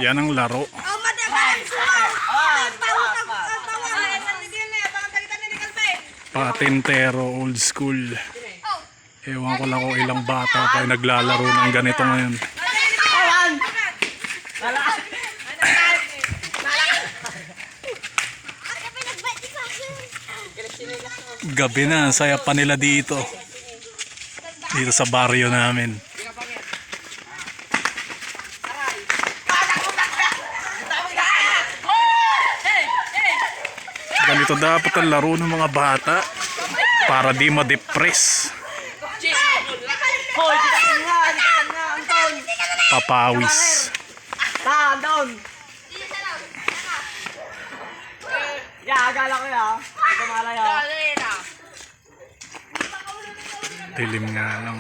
Yan ang laro. Patintero, old school. Ewan ko lang kung ilang bata pa naglalaro ng ganito ngayon. Gabi na, saya pa nila dito. Dito sa baryo namin. Ganito dapat ang laro ng mga bata para di ma-depress. Papawis. Dilim nga lang.